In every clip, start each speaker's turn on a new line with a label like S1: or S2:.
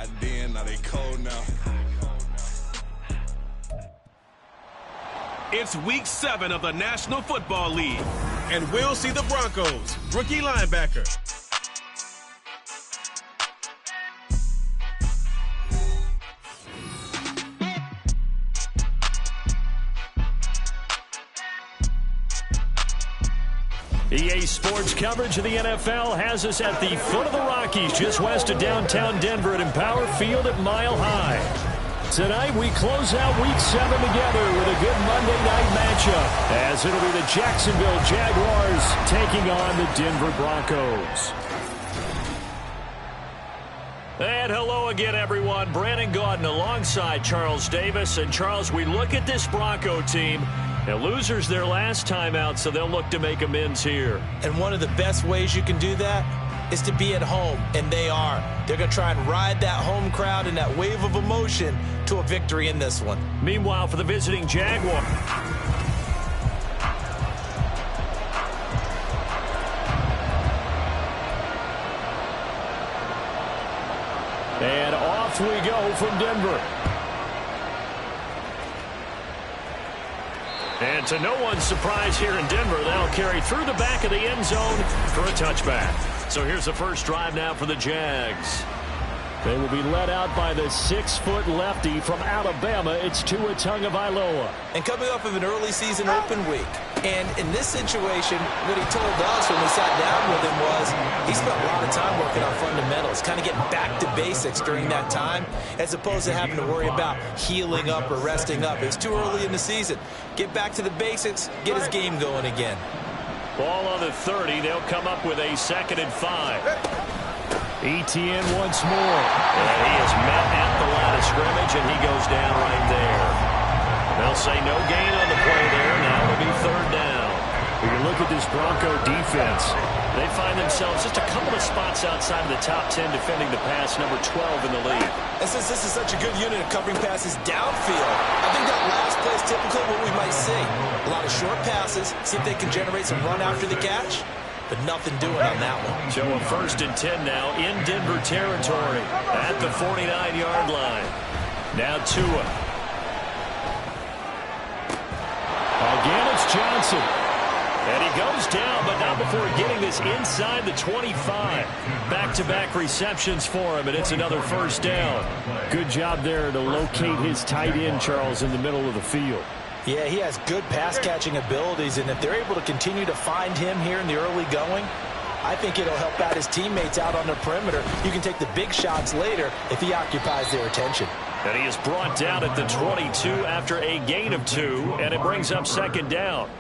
S1: hot then, now they cold now.
S2: It's week 7 of the National Football League, and we'll see the Broncos, rookie linebacker.
S3: EA Sports coverage of the NFL has us at the foot of the Rockies, just west of downtown Denver at Empower Field at Mile High. Tonight we close out week 7 together with a good Monday night matchup, as it'll be the Jacksonville Jaguars taking on the Denver Broncos. And hello again, everyone. Brandon Gaudin alongside Charles Davis. And Charles, we look at this Bronco team. Now, losers their last time out, so they'll look to make amends here.
S4: And one of the best ways you can do that is to be at home, and they are. They're going to try and ride that home crowd and that wave of emotion to a victory in this one.
S3: Meanwhile, for the visiting Jaguar. And off we go from Denver. And to no one's surprise here in Denver, they'll carry through the back of the end zone for a touchback. So here's the first drive now for the Jags. They will be led out by the 6-foot lefty from Alabama. It's Tua Tagovailoa.
S4: And coming off of an early season open week. And in this situation, what he told us when we sat down with him was he spent a lot of time working on fundamentals, kind of getting back to basics during that time, as opposed to having to worry about healing up or resting up. It's too early in the season. Get back to the basics, get his game going again.
S3: Ball on the 30. They'll come up with a 2nd and 5. ETN once more. And he is met at the line of scrimmage, and he goes down right there. They'll say no gain on the play there. Now it'll be 3rd down. When you look at this Bronco defense, they find themselves just a couple of spots outside of the top 10 defending the pass, number 12 in the league.
S4: And since this is such a good unit of covering passes downfield, I think that last play is typically what we might see. A lot of short passes, see if they can generate some run after the catch. But nothing doing on that one.
S3: So a 1st and 10 now in Denver territory at the 49-yard line. Now Tua. Again, it's Johnson. And he goes down, but not before getting this inside the 25. Back-to-back receptions for him, and it's another 1st down. Good job there to locate his tight end, Charles, in the middle of the field.
S4: Yeah, he has good pass-catching abilities, and if they're able to continue to find him here in the early going, I think it'll help out his teammates out on the perimeter. You can take the big shots later if he occupies their attention.
S3: And he is brought down at the 22 after a gain of 2, and it brings up 2nd down.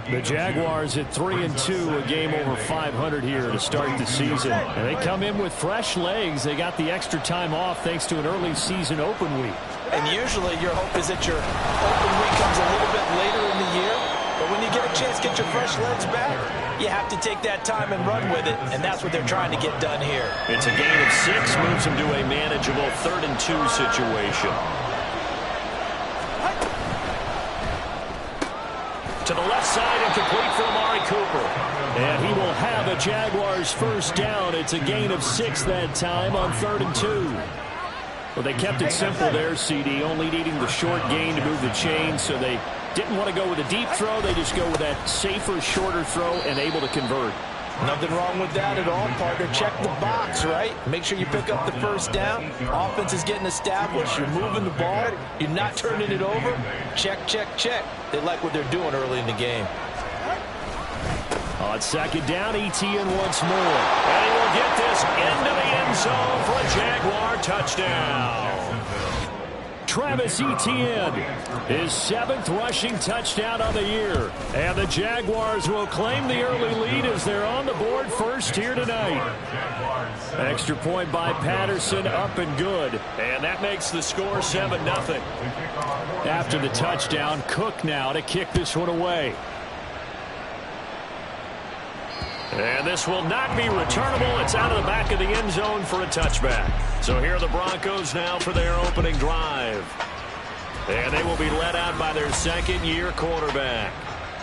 S3: The Jaguars at 3-2, a game over 500 here to start the season. And they come in with fresh legs. They got the extra time off thanks to an early season open week.
S4: And usually your hope is that your open week comes a little bit later in the year. But when you get a chance to get your fresh legs back, you have to take that time and run with it. And that's what they're trying to get done here.
S3: It's a gain of 6, moves them to a manageable 3rd and 2 situation. To the left side and complete for Amari Cooper. And he will have a Jaguars 1st down. It's a gain of 6 that time on 3rd and 2. Well, they kept it simple there, CD, only needing the short gain to move the chain, so they didn't want to go with a deep throw. They just go with that safer, shorter throw and able to convert.
S4: Nothing wrong with that at all, partner. Check the box, right? Make sure you pick up the 1st down. Offense is getting established. You're moving the ball. You're not turning it over. Check, check, check. They like what they're doing early in the game.
S3: On 2nd down, ETN once more. And he will get this into the end zone for a Jaguar touchdown. Travis Etienne, his 7th rushing touchdown on the year. And the Jaguars will claim the early lead as they're on the board first here tonight. Extra point by Patterson, up and good. And that makes the score 7-0. After the touchdown, Cook now to kick this one away. And this will not be returnable. It's out of the back of the end zone for a touchback. So here are the Broncos now for their opening drive. And they will be led out by their 2nd-year quarterback.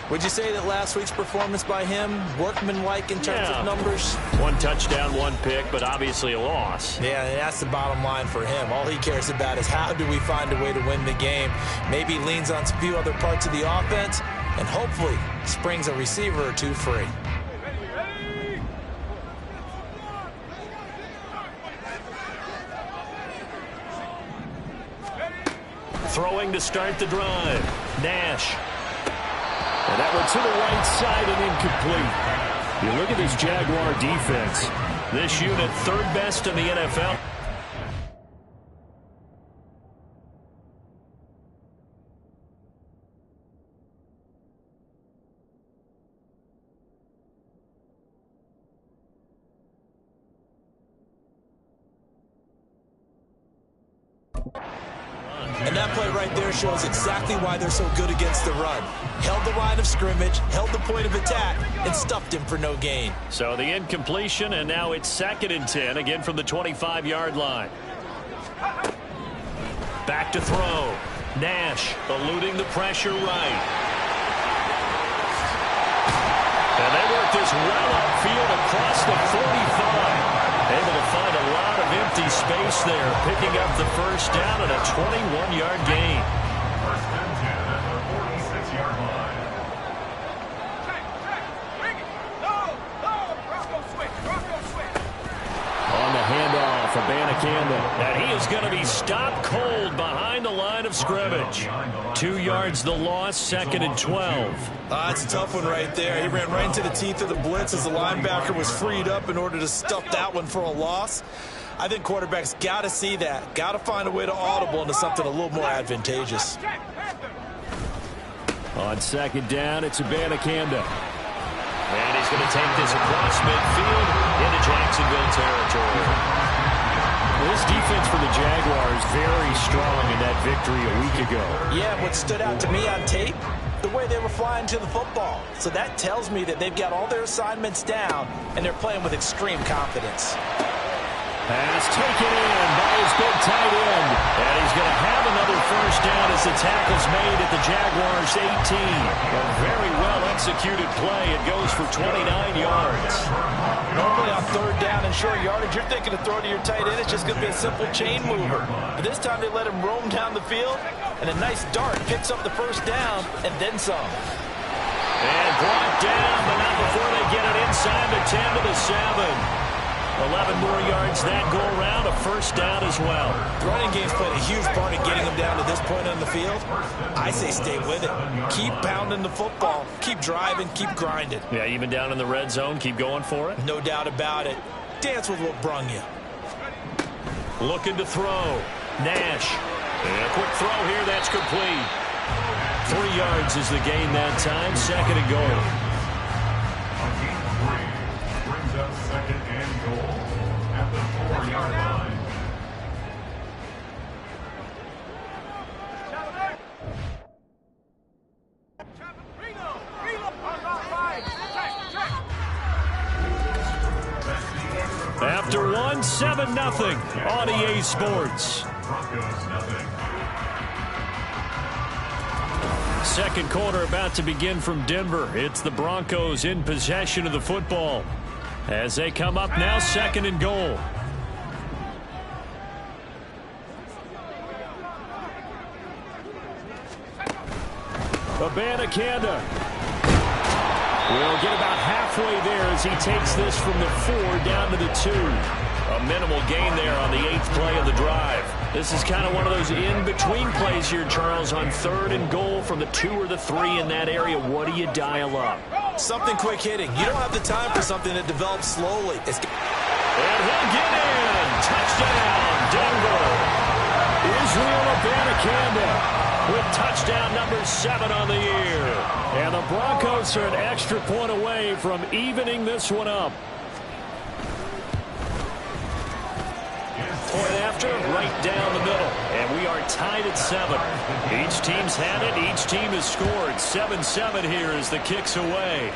S4: Would you say that last week's performance by him, workmanlike in terms of numbers?
S3: 1 touchdown, 1 pick, but obviously a loss.
S4: Yeah, and that's the bottom line for him. All he cares about is how do we find a way to win the game. Maybe he leans on a few other parts of the offense and hopefully springs a receiver or two free.
S3: Throwing to start the drive. Nash. And that one to the right side and incomplete. You look at this Jaguar defense. This unit, 3rd best in the NFL.
S4: And that play right there shows exactly why they're so good against the run. Held the line of scrimmage, held the point of attack, and stuffed him for no gain.
S3: So the incompletion, and now it's 2nd and 10, again from the 25-yard line. Back to throw. Nash eluding the pressure right. And they work this well upfield across the 45. Able to find a lot of empty space there, picking up the 1st down and a 21-yard gain.
S1: First and 10 at the 46-yard line.
S3: On the handoff, Abanikanda. And he is going to be stopped cold behind the line of scrimmage. 2 yards the loss, 2nd and 12.
S4: That's a tough one right there. He ran right into the teeth of the blitz as the linebacker was freed up in order to stuff that one for a loss. I think quarterbacks got to see that. Got to find a way to audible into something a little more advantageous.
S3: On 2nd down, it's Abanikanda. And he's going to take this across midfield into Jacksonville territory. This defense for the Jaguars very strong in that victory a week ago.
S4: Yeah, what stood out to me on tape, the way they were flying to the football. So that tells me that they've got all their assignments down and they're playing with extreme confidence.
S3: Pass taken in by his big tight end. And he's going to have another 1st down as the tackle's made at the Jaguars' 18. A very well-executed play. It goes for 29 yards.
S4: Normally on 3rd down and short yardage, you're thinking to throw to your tight end. It's just going to be a simple chain mover. But this time they let him roam down the field, and a nice dart picks up the 1st down and then some.
S3: And brought down, but not before they get it inside the 10 to the 7. 11 more yards that go around, a 1st down as well.
S4: The running game's played a huge part in getting them down to this point on the field. I say stay with it. Keep pounding the football. Keep driving. Keep grinding.
S3: Yeah, even down in the red zone, keep going for it.
S4: No doubt about it. Dance with what brung you.
S3: Looking to throw. Nash. And a quick throw here, that's complete. 3 yards is the gain that time, 2nd and goal.
S1: Brings up 2nd and goal at the 4-yard line.
S3: After 1, 7-0 on EA Sports.
S1: Broncos nothing.
S3: 2nd quarter about to begin from Denver. It's the Broncos in possession of the football as they come up now, 2nd and goal. Abanikanda will get about halfway there as he takes this from the 4 down to the 2. A minimal gain there on the 8th play of the drive. This is kind of one of those in-between plays here, Charles, on 3rd and goal from the 2 or the 3 in that area. What do you dial up?
S4: Something quick hitting. You don't have the time for something that develops slowly.
S3: And he'll get in. Touchdown, Denver. Israel Abanikanda with touchdown number 7 on the year. And the Broncos are an extra point away from evening this one up. Point after, right down the middle. And we are tied at 7. Each team's had it. Each team has scored. 7-7 here as the kick's away.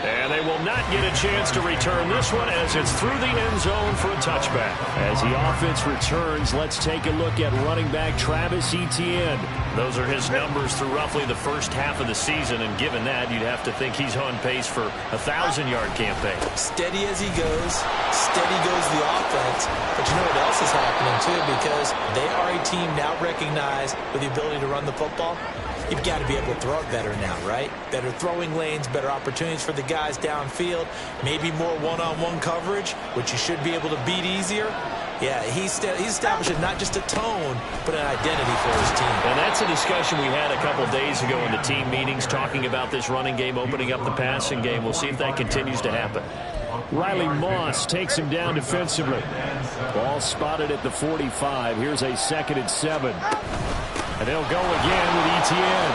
S3: And they will not get a chance to return this one as it's through the end zone for a touchback. As the offense returns, let's take a look at running back Travis Etienne. Those are his numbers through roughly the first half of the season, and given that, you'd have to think he's on pace for a 1,000-yard campaign. Steady as he goes, steady goes the offense. But you know what else is happening, too, because they are a team now recognized with the ability to run the football. You've got to be able to throw it better now, right? Better throwing lanes, better opportunities for the guys downfield, maybe more one-on-one coverage, which you should be able to beat easier. Yeah, he's establishing not just a tone, but an identity for his team. And that's a discussion we had a couple days ago in the team meetings, talking about this running game, opening up the passing game. We'll see if that continues to happen. Riley Moss takes him down defensively. Ball spotted at the 45. Here's a 2nd and 7. And they'll go again with Etienne.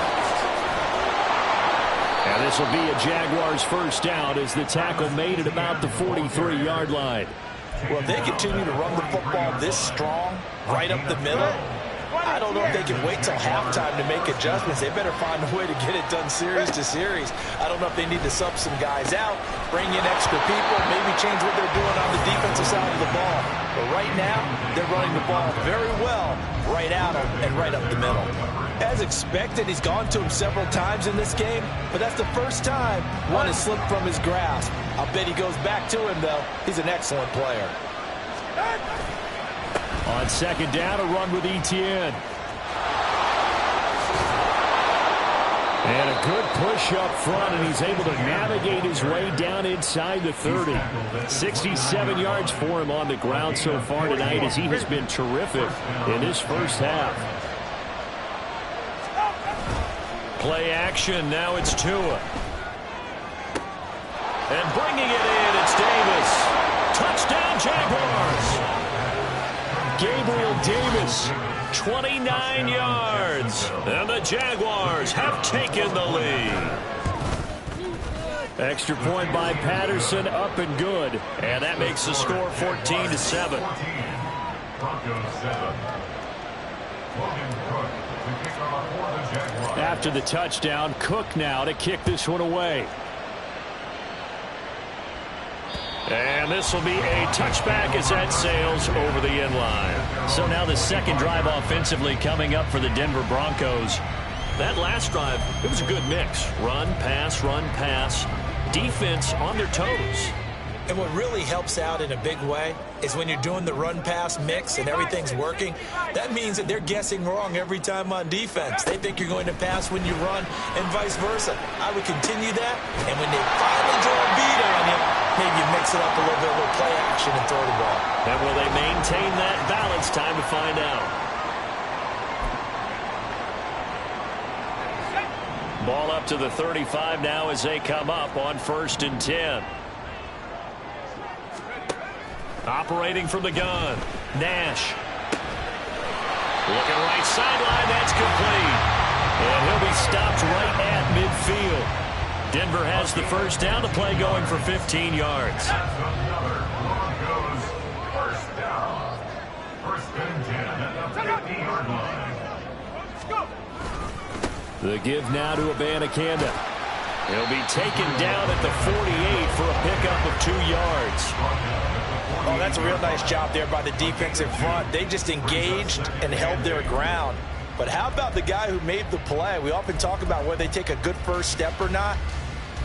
S3: And this will be a Jaguars first down as the tackle made at about the 43-yard line. Well, if they continue to run the football this strong, right up the middle, I don't know if they can wait till halftime to make adjustments. They better find a way to get it done series to series. I don't know if they need to sub some guys out, bring in extra people, maybe change what they're doing on the defensive side of the ball. But right now, they're running the ball very well right at him and right up the middle. As expected, he's gone to him several times in this game, but that's the first time one has slipped from his grasp. I'll bet he goes back to him, though. He's an excellent player. On 2nd down, a run with Etienne. And a good push up front, and he's able to navigate his way down inside the 30. 67 yards for him on the ground so far tonight, as he has been terrific in this first half. Play action, now it's Tua. And bringing it in, it's Davis. Touchdown, Jaguars. Gabriel Davis, 29 yards. And the Jaguars have taken the lead. Extra point by Patterson, up and good. And that makes the score 14-7. After the touchdown, Cook now to kick this one away. And this will be a touchback as that sails over the end line. So now the second drive offensively coming up for the Denver Broncos. That last drive, it was a good mix. Run, pass, defense on their toes. And what really helps out in a big way is when you're doing the run-pass mix and everything's working, that means that they're guessing wrong every time on defense. They think you're going to pass when you run and vice versa. I would continue that, and when they finally draw a beat on you, maybe you mix it up a little bit with play action and throw the ball. And will they maintain that balance? Time to find out. Ball up to the 35 now as they come up on 1st and 10. Operating from the gun, Nash. Looking right sideline, that's complete. And he'll be stopped right at midfield. Denver has the first down, the play going for 15 yards.
S1: That's another Broncos first down. 1st and 10 at the 50-yard line.
S3: The give now to Abanikanda. He'll be taken down at the 48 for a pickup of 2 yards.
S4: Oh, that's a real nice job there by the defensive front. They just engaged and held their ground. But how about the guy who made the play? We often talk about whether they take a good first step or not.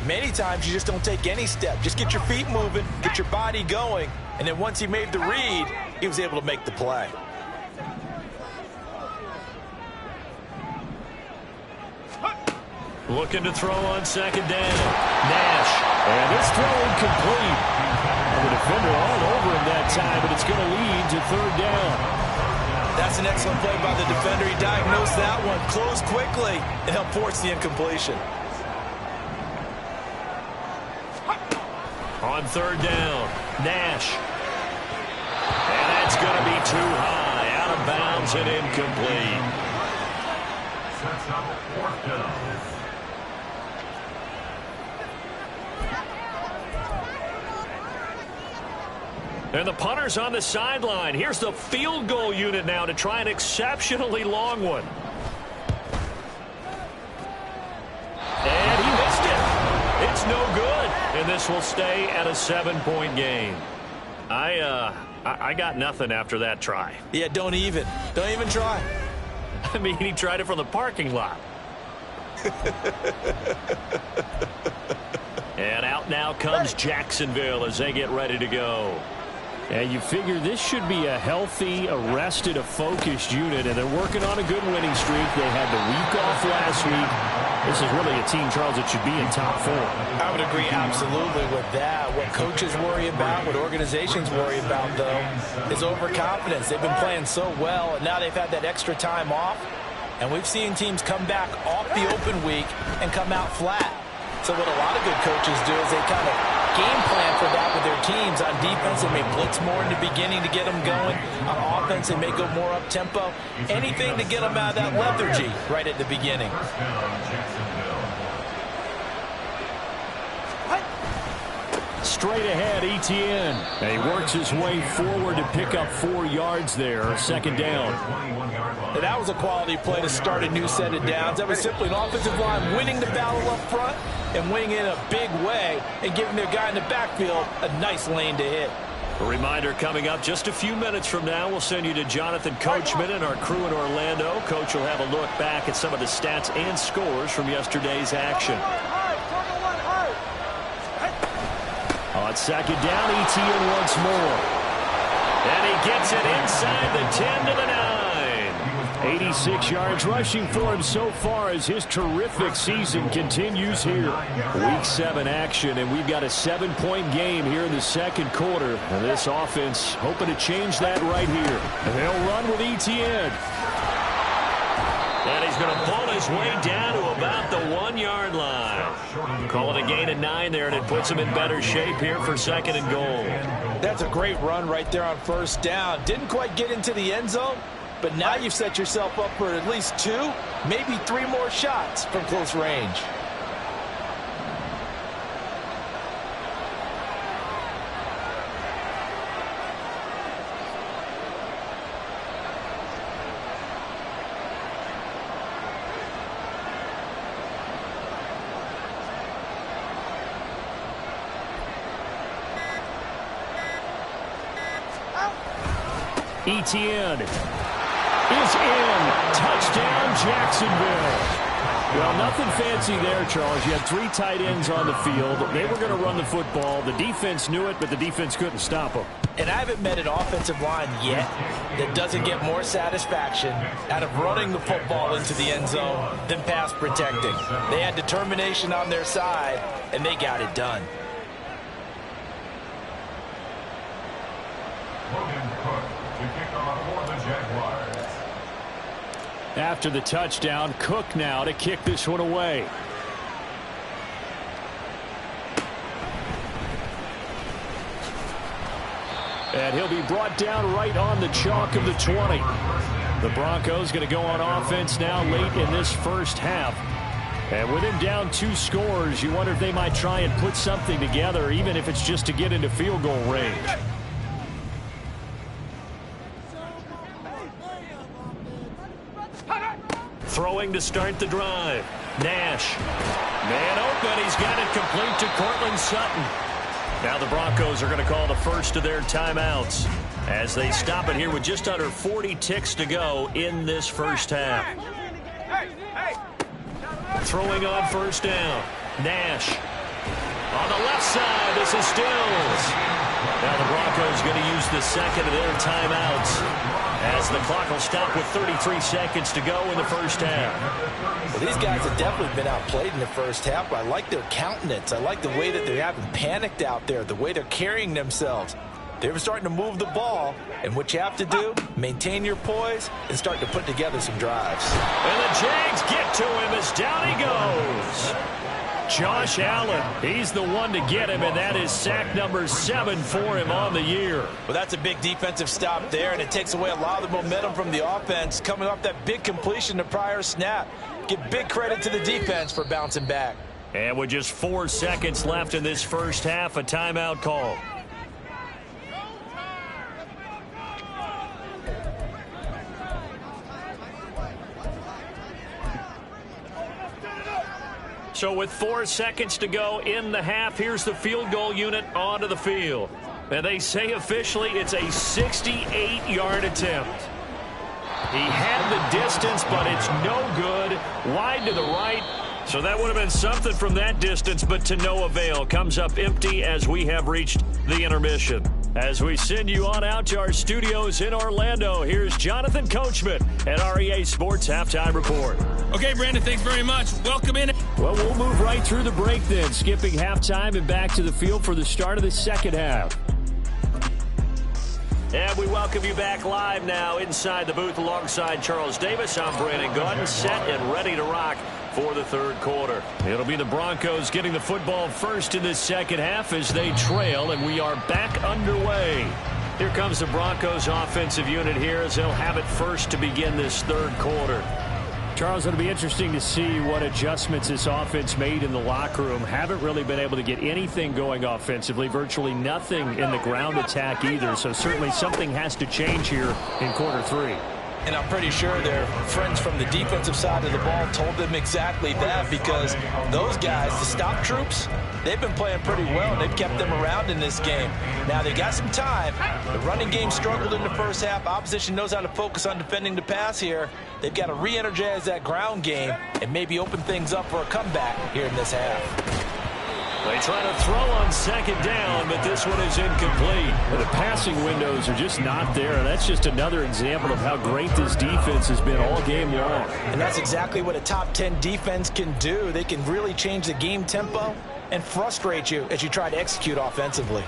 S4: Many times you just don't take any step. Just get your feet moving, get your body going, and then once he made the read, he was able to make the play.
S3: Looking to throw on 2nd down. Nash. And it's throw incomplete. And the defender all over him that time, but it's going to lead to 3rd down.
S4: That's an excellent play by the defender. He diagnosed that one, closed quickly, and helped force the incompletion.
S3: On 3rd down, Nash. And that's going to be too high. Out of bounds and incomplete.
S1: Sets up 4th down.
S3: And the punter's on the sideline. Here's the field goal unit now to try an exceptionally long one. And he missed it. It's no good. And And this will stay at a 7-point game. I got nothing after that try.
S4: Yeah, don't even try.
S3: I mean, he tried it from the parking lot. And out now comes Jacksonville as they get ready to go. And you figure this should be a healthy, a focused unit, and they're working on a good winning streak. They had the week off last week. This is really a team, Charles, that should be in top 4.
S4: I would agree absolutely with that. What coaches worry about, what organizations worry about, though, is overconfidence. They've been playing so well, and now they've had that extra time off. And we've seen teams come back off the open week and come out flat. So what a lot of good coaches do is they kind of game plan for that with their teams. On defense, they may blitz more in the beginning to get them going. On offense, they may go more up-tempo. Anything to get them out of that lethargy right at the beginning.
S3: Straight ahead, Etienne. And he works his way forward to pick up 4 yards there, second down.
S4: And that was a quality play to start a new set of downs. That was simply an offensive line winning the battle up front and winning it in a big way and giving their guy in the backfield a nice lane to hit.
S3: A reminder coming up just a few minutes from now. We'll send you to Jonathan Coachman and our crew in Orlando. Coach will have a look back at some of the stats and scores from yesterday's action. On second down, Etienne once more. And he gets it inside the 10 to the 9. 86 yards rushing for him so far as his terrific season continues here. Week 7 action, and we've got a 7-point game here in the second quarter. And this offense hoping to change that right here. And they'll run with Etienne. And he's going to pull his way down to about the 1-yard line. Call it a gain of 9 there, and it puts him in better shape here for second and goal.
S4: That's a great run right there on first down. Didn't quite get into the end zone, but now you've set yourself up for at least 2, maybe 3 more shots from close range.
S3: Etienne is in. Touchdown, Jacksonville. Well, nothing fancy there, Charles. You had 3 tight ends on the field. They were going to run the football. The defense knew it, but the defense couldn't stop them.
S4: And I haven't met an offensive line yet that doesn't get more satisfaction out of running the football into the end zone than pass protecting. They had determination on their side, and they got it done.
S3: After the touchdown, Cook now to kick this one away. And he'll be brought down right on the chalk of the 20. The Broncos going to go on offense now late in this first half. And with him down 2 scores, you wonder if they might try and put something together, even if it's just to get into field goal range. Throwing to start the drive. Nash. Man open. He's got it complete to Cortland Sutton. Now the Broncos are going to call the first of their timeouts as they stop it here with just under 40 ticks to go in this first half. Throwing on first down. Nash. On the left side, this is Stills. Now the Broncos going to use the second of their timeouts as the clock will stop with 33 seconds to go in the first half.
S4: Well, these guys have definitely been outplayed in the first half, but I like their countenance. I like the way that they haven't panicked out there, the way they're carrying themselves. They're starting to move the ball, and what you have to do, maintain your poise and start to put together some drives.
S3: And the Jags get to him as down he goes. Josh Allen, he's the one to get him, and that is sack number 7 for him on the year.
S4: Well, that's a big defensive stop there, and it takes away a lot of the momentum from the offense coming off that big completion the prior snap. Give big credit to the defense for bouncing back.
S3: And with just 4 seconds left in this first half, a timeout call. So with 4 seconds to go in the half, here's the field goal unit onto the field. And they say officially it's a 68-yard attempt. He had the distance, but it's no good. Wide to the right. So that would have been something from that distance, but to no avail. Comes up empty as we have reached the intermission. As we send you on out to our studios in Orlando, here's Jonathan Coachman at REA Sports Halftime Report.
S5: Okay, Brandon, thanks very much. Welcome in.
S3: Well, we'll move right through the break then, skipping halftime and back to the field for the start of the second half. And we welcome you back live now inside the booth alongside Charles Davis. I'm Brandon Gaudin, set and ready to rock for the third quarter. It'll be the Broncos getting the football first in this second half as they trail, and we are back underway. Here comes the Broncos offensive unit here as they'll have it first to begin this third quarter. Charles, it'll be interesting to see what adjustments this offense made in the locker room. Haven't really been able to get anything going offensively, virtually nothing in the ground attack either. So certainly something has to change here in quarter three.
S4: And I'm pretty sure their friends from the defensive side of the ball told them exactly that, because those guys, the stop troops, they've been playing pretty well, and they've kept them around in this game. Now, they got some time. The running game struggled in the first half. Opposition knows how to focus on defending the pass here. They've got to re-energize that ground game and maybe open things up for a comeback here in this half.
S3: They try to throw on second down, but this one is incomplete. The passing windows are just not there, and that's just another example of how great this defense has been all game long.
S4: And that's exactly what a top 10 defense can do. They can really change the game tempo and frustrate you as you try to execute offensively.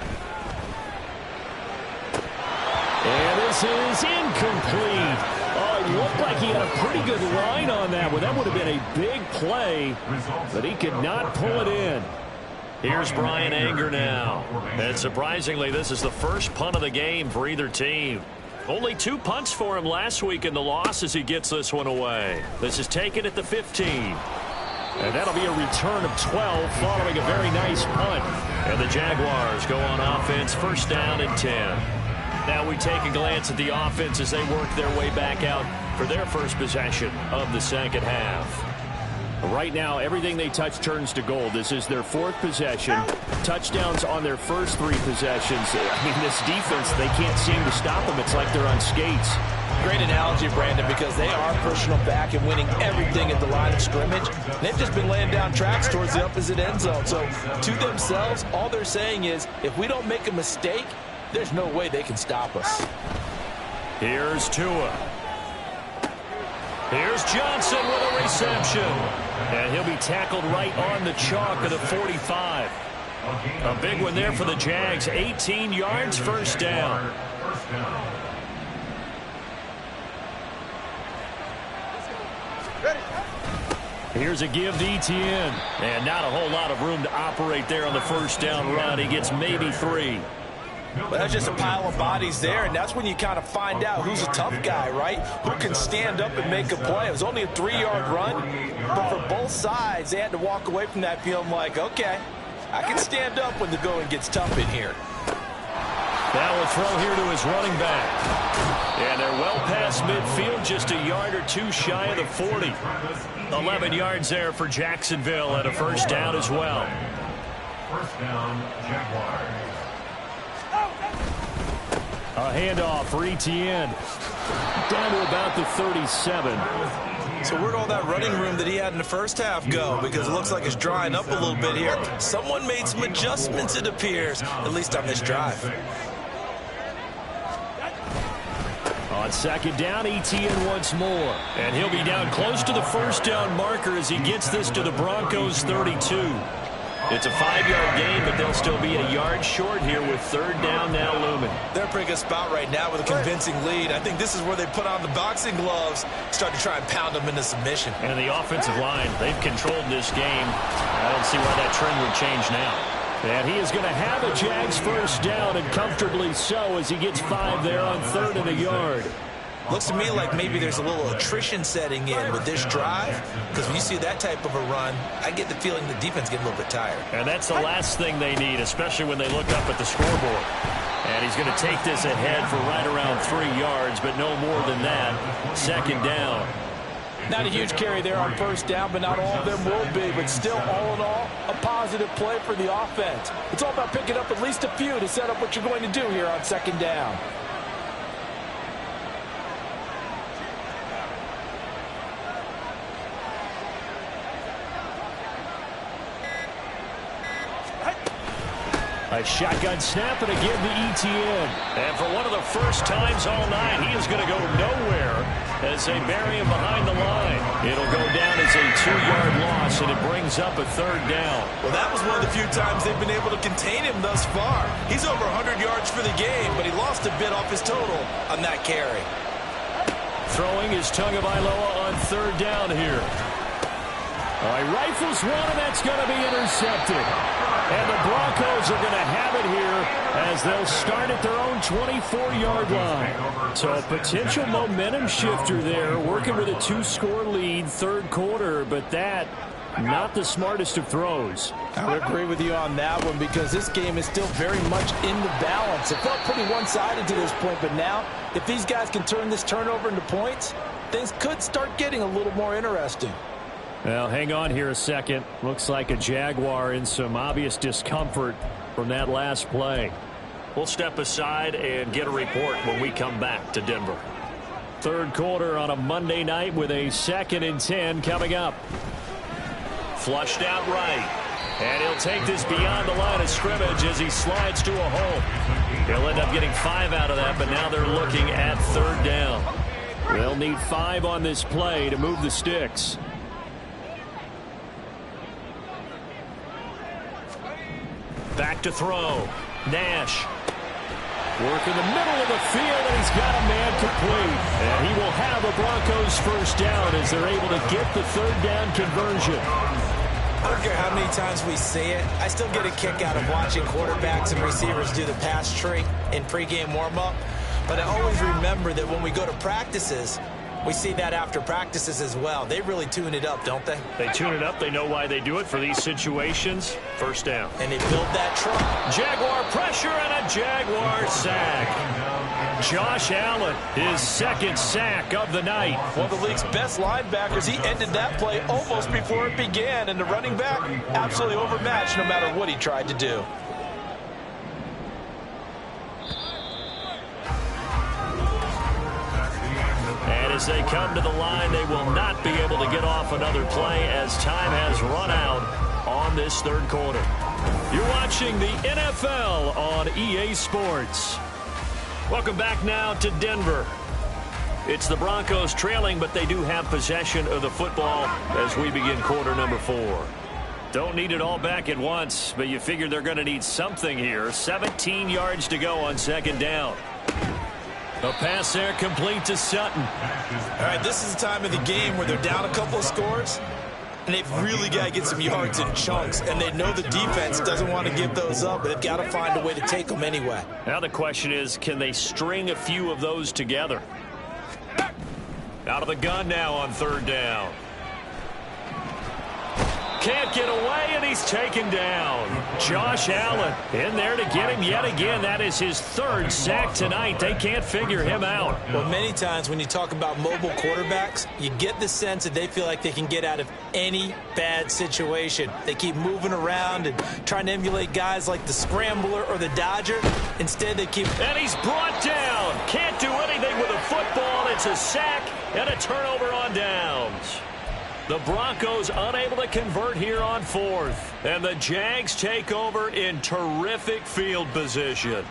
S3: And this is incomplete. Oh, it looked like he had a pretty good line on that one. That would have been a big play, but he could not pull it in. Here's Brian Anger now. And surprisingly, this is the first punt of the game for either team. Only 2 punts for him last week in the loss as he gets this one away. This is taken at the 15. And that'll be a return of 12 following a very nice punt. And the Jaguars go on offense, first down and 10. Now we take a glance at the offense as they work their way back out for their first possession of the second half. Right now, everything they touch turns to gold. This is their 4th possession. Touchdowns on their first 3 possessions. I mean, this defense, they can't seem to stop them. It's like they're on skates.
S4: Great analogy, Brandon, because they are pushing them back and winning everything at the line of scrimmage. They've just been laying down tracks towards the opposite end zone. So to themselves, all they're saying is, if we don't make a mistake, there's no way they can stop us.
S3: Here's Tua. Here's Johnson with a reception. And he'll be tackled right on the chalk of the 45. A big one there for the Jags. 18 yards, first down. Here's a give to Etienne. And not a whole lot of room to operate there on the first down run. He gets maybe 3.
S4: But that's just a pile of bodies there, and that's when you kind of find out who's a tough guy, right? Who can stand up and make a play. It was only a 3-yard run, but for both sides, they had to walk away from that feeling like, okay, I can stand up when the going gets tough in here.
S3: Now a throw here to his running back. And they're well past midfield, just a yard or 2 shy of the 40. 11 yards there for Jacksonville and a first down as well.
S1: First down, Jaguars.
S3: A handoff for Etienne. Down to about the 37.
S4: So where'd all that running room that he had in the first half go? Because it looks like it's drying up a little bit here. Someone made some adjustments, it appears, at least on this drive.
S3: On second down, Etienne once more. And he'll be down close to the first down marker as he gets this to the Broncos' 32. It's a 5-yard gain, but they'll still be a yard short here with third down now looming.
S4: They're in a pretty good spot right now with a convincing lead. I think this is where they put on the boxing gloves, start to try and pound them into submission.
S3: And the offensive line, they've controlled this game. I don't see why that trend would change now. And he is going to have a Jags first down, and comfortably so, as he gets 5 there on 3rd and a yard.
S4: Looks to me like maybe there's a little attrition setting in with this drive, because when you see that type of a run, I get the feeling the defense getting a little bit tired.
S3: And that's the last thing they need, especially when they look up at the scoreboard. And he's going to take this ahead for right around 3 yards, but no more than that. Second down.
S4: Not a huge carry there on first down, but not all of them will be. But still, all in all, a positive play for the offense. It's all about picking up at least a few to set up what you're going to do here on second down.
S3: A shotgun snap and again to Etienne. And for one of the first times all night, he is going to go nowhere as they bury him behind the line. It'll go down as a 2-yard loss, and it brings up a third down.
S4: Well, that was one of the few times they've been able to contain him thus far. He's over 100 yards for the game, but he lost a bit off his total on that carry.
S3: Throwing is Tagovailoa on third down here. All right, rifles one, and that's going to be intercepted. And the Broncos are going to have it here as they'll start at their own 24-yard line. So a potential momentum shifter there, working with a 2-score lead, third quarter, but that not the smartest of throws.
S4: I would agree with you on that one because this game is still very much in the balance. It felt pretty one-sided to this point, but now if these guys can turn this turnover into points, things could start getting a little more interesting.
S3: Well, hang on here a second. Looks like a Jaguar in some obvious discomfort from that last play. We'll step aside and get a report when we come back to Denver. Third quarter on a Monday night with a 2nd and 10 coming up. Flushed out right. And he'll take this beyond the line of scrimmage as he slides to a hole. He'll end up getting 5 out of that, but now they're looking at third down. They'll need 5 on this play to move the sticks. Back to throw. Nash. Work in the middle of the field, and he's got a man complete. And he will have a Broncos first down as they're able to get the third down conversion.
S4: I don't care how many times we say it, I still get a kick out of watching quarterbacks and receivers do the pass tree in pregame warm-up. But I always remember that when we go to practices, we see that after practices as well. They really tune it up, don't they?
S3: They tune it up. They know why they do it for these situations. First down.
S4: And they build that truck.
S3: Jaguar pressure and a Jaguar sack. Josh Allen, his 2nd sack of the night.
S4: One of the league's best linebackers. He ended that play almost before it began. And the running back, absolutely overmatched no matter what he tried to do.
S3: As they come to the line, they will not be able to get off another play as time has run out on this third quarter. You're watching the NFL on EA Sports. Welcome back now to Denver. It's the Broncos trailing, but they do have possession of the football as we begin quarter number 4. Don't need it all back at once, but you figure they're going to need something here. 17 yards to go on second down. A pass there complete to Sutton.
S4: All right, this is the time of the game where they're down a couple of scores, and they've really got to get some yards in chunks, and they know the defense doesn't want to give those up, but they've got to find a way to take them anyway.
S3: Now the question is, can they string a few of those together? Out of the gun now on third down. Can't get away, and he's taken down. Josh Allen in there to get him yet again. That is his 3rd sack tonight. They can't figure him out.
S4: Well, many times when you talk about mobile quarterbacks, you get the sense that they feel like they can get out of any bad situation. They keep moving around and trying to emulate guys like the Scrambler or the Dodger. Instead, they keep...
S3: And he's brought down. Can't do anything with a football. It's a sack and a turnover on downs. The Broncos unable to convert here on 4th. And the Jags take over in terrific field position.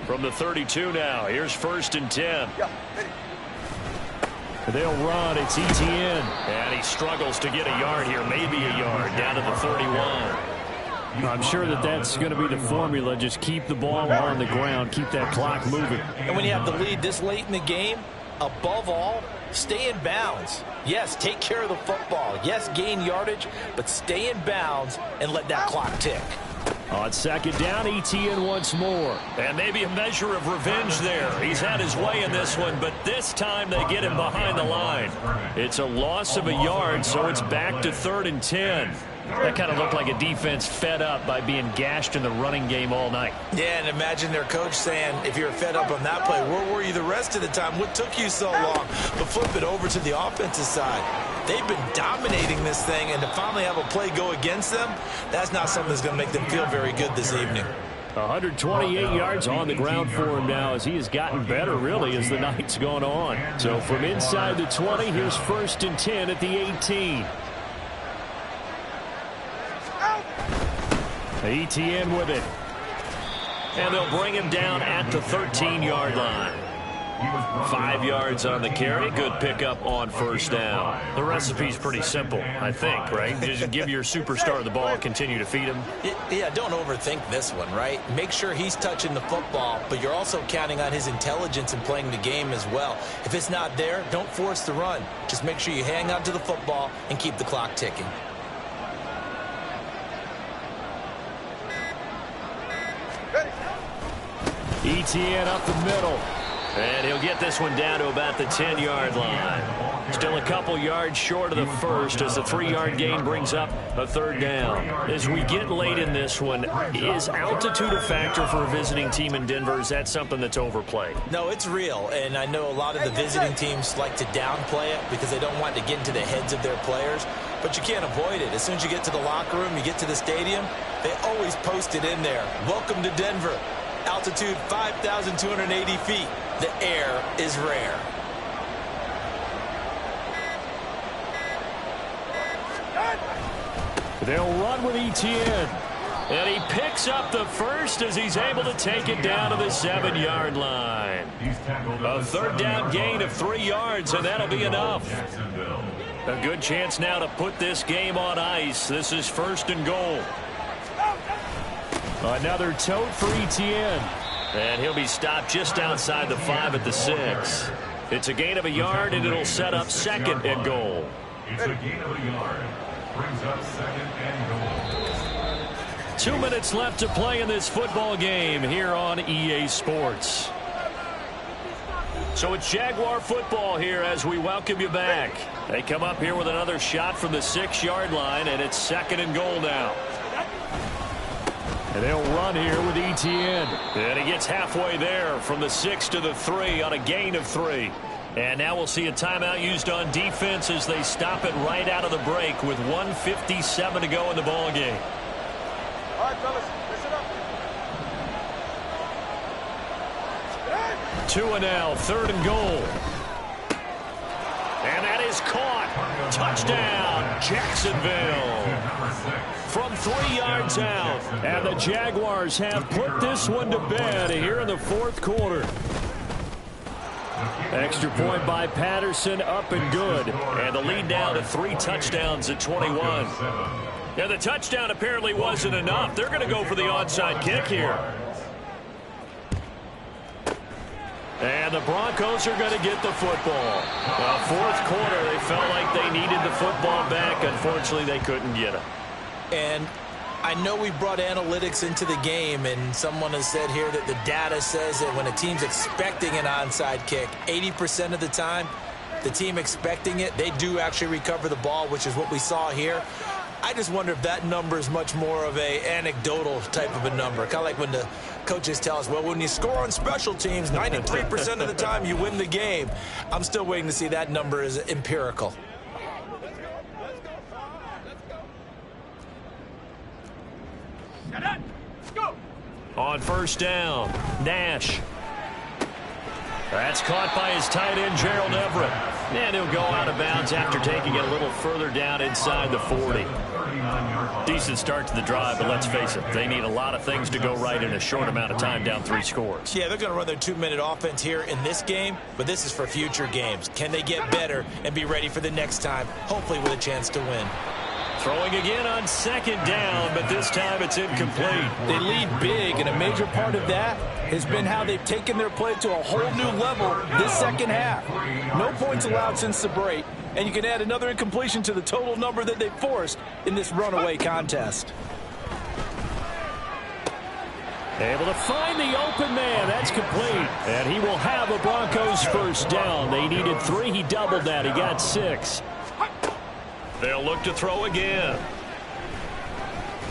S3: From the 32 now, here's 1st and 10. They'll run. It's Etienne. And he struggles to get a yard here, maybe a yard, down to the 31. I'm sure that that's going to be the formula. Just keep the ball on the ground, keep that clock moving.
S4: And when you have the lead this late in the game, above all, stay in bounds. Yes, take care of the football. Yes, gain yardage, but stay in bounds and let that clock tick.
S3: On second down, Etienne once more. And maybe a measure of revenge there. He's had his way in this one, but this time they get him behind the line. It's a loss of a yard, so it's back to 3rd and 10. That kind of looked like a defense fed up by being gashed in the running game all night.
S4: Yeah, and imagine their coach saying, if you're fed up on that play, where were you the rest of the time? What took you so long? But flip it over to the offensive side. They've been dominating this thing, and to finally have a play go against them, that's not something that's going to make them feel very good this evening.
S3: 128 yards on the ground for him now as he has gotten better, really, as the night's gone on. So from inside the 20, here's 1st and 10 at the 18. ETN with it. And they'll bring him down at the 13-yard line. 5 yards on the carry. Good pickup on 1st down.
S5: The recipe's pretty simple, I think, right? Just give your superstar the ball, continue to feed him.
S4: Yeah, don't overthink this one, right? Make sure he's touching the football, but you're also counting on his intelligence in playing the game as well. If it's not there, don't force the run. Just make sure you hang on to the football and keep the clock ticking.
S3: ETN up the middle. And he'll get this one down to about the 10-yard line. Still a couple yards short of the first as the 3-yard gain brings up a 3rd down. As we get late in this one, is altitude a factor for a visiting team in Denver? Is that something that's overplayed?
S4: No, it's real, and I know a lot of the visiting teams like to downplay it because they don't want to get into the heads of their players, but you can't avoid it. As soon as you get to the locker room, you get to the stadium, they always post it in there. Welcome to Denver. Altitude 5,280 feet. The air is rare.
S3: They'll run with ETN. And he picks up the first as he's able to take it down to the 7-yard line. A 3rd down gain of 3 yards, and that'll be enough. A good chance now to put this game on ice. This is 1st and goal. Another tote for ETN. And he'll be stopped just outside the 5 at the 6. It's a gain of a yard, and it'll set up 2nd and goal.
S1: It's a gain of a yard. Brings up 2nd and goal.
S3: 2 minutes left to play in this football game here on EA Sports. So it's Jaguar football here as we welcome you back. They come up here with another shot from the 6-yard line, and it's 2nd and goal now. And they'll run here with ETN. And he gets halfway there from the 6 to the 3 on a gain of 3. And now we'll see a timeout used on defense as they stop it right out of the break with 1:57 to go in the ball game.
S6: All right, fellas, listen up.
S3: 2 and now, 3rd and goal. And that is caught. Touchdown, Jacksonville. From 3 yards out. And the Jaguars have put this one to bed here in the 4th quarter. Extra point by Patterson, up and good. And the lead down to 3 touchdowns at 21. Yeah, the touchdown apparently wasn't enough. They're going to go for the onside kick here. And the Broncos are going to get the football. 4th quarter, they felt like they needed the football back. Unfortunately, they couldn't get it.
S4: And I know we brought analytics into the game, and someone has said here that the data says that when a team's expecting an onside kick, 80% of the time, the team expecting it, they do actually recover the ball, which is what we saw here. I just wonder if that number is much more of a anecdotal type of a number. Kind of like when the coaches tell us, well, when you score on special teams, 93% of the time you win the game. I'm still waiting to see that number is empirical.
S3: On 1st down, Nash. That's caught by his tight end, Gerald Everett. And he'll go out of bounds after taking it a little further down inside the 40. Decent start to the drive, but let's face it, they need a lot of things to go right in a short amount of time, down 3 scores.
S4: Yeah, they're going to run their 2-minute offense here in this game, but this is for future games. Can they get better and be ready for the next time, hopefully with a chance to win?
S3: Throwing again on 2nd down, but this time it's incomplete.
S7: They lead big, and a major part of that has been how they've taken their play to a whole new level this 2nd half. No points allowed since the break, and you can add another incompletion to the total number that they forced in this runaway contest.
S3: Able to find the open man. That's complete. And he will have a Broncos 1st down. They needed 3. He doubled that. He got 6. They'll look to throw again.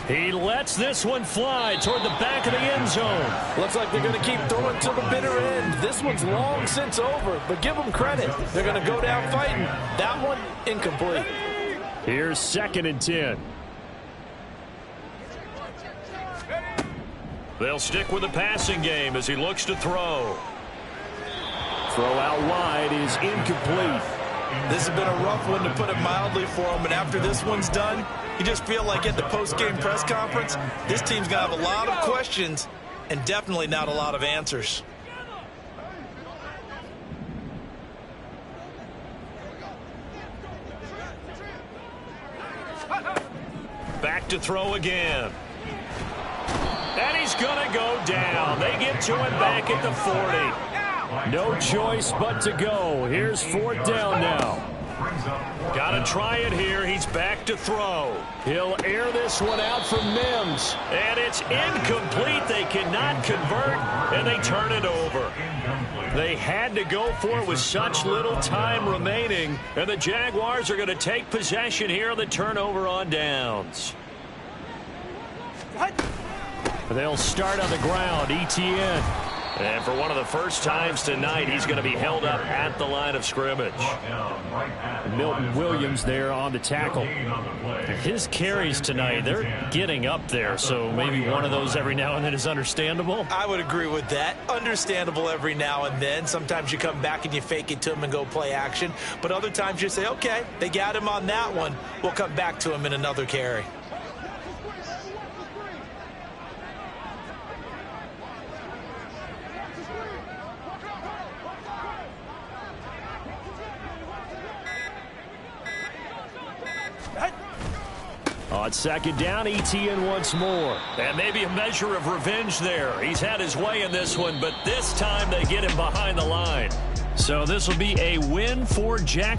S3: He lets this one fly toward the back of the end zone.
S7: Looks like they're going to keep throwing to the bitter end. This one's long since over, but give them credit. They're going to go down fighting. That one, incomplete.
S3: Here's 2nd and 10. They'll stick with the passing game as he looks to throw. Throw out wide is incomplete.
S7: This has been a rough one, to put it mildly, for him. And after this one's done, you just feel like at the post-game press conference, this team's going to have a lot of questions and definitely not a lot of answers.
S3: Back to throw again. And he's going to go down. They get to him back at the 40. No choice but to go. Here's 4th down now. Got to try it here. He's back to throw. He'll air this one out for Mims. And it's incomplete. They cannot convert, and they turn it over. They had to go for it with such little time remaining, and the Jaguars are going to take possession here on the turnover on downs. They'll start on the ground. Etienne. And for one of the first times tonight, he's going to be held up at the line of scrimmage. Milton Williams there on the tackle. His carries tonight, they're getting up there, so maybe one of those every now and then is understandable.
S7: I would agree with that. Understandable every now and then. Sometimes you come back and you fake it to him and go play action. But other times you say, okay, they got him on that one. We'll come back to him in another carry.
S3: On 2nd down, Etienne once more. And maybe a measure of revenge there. He's had his way in this one, but this time they get him behind the line. So this will be a win for Jacksonville.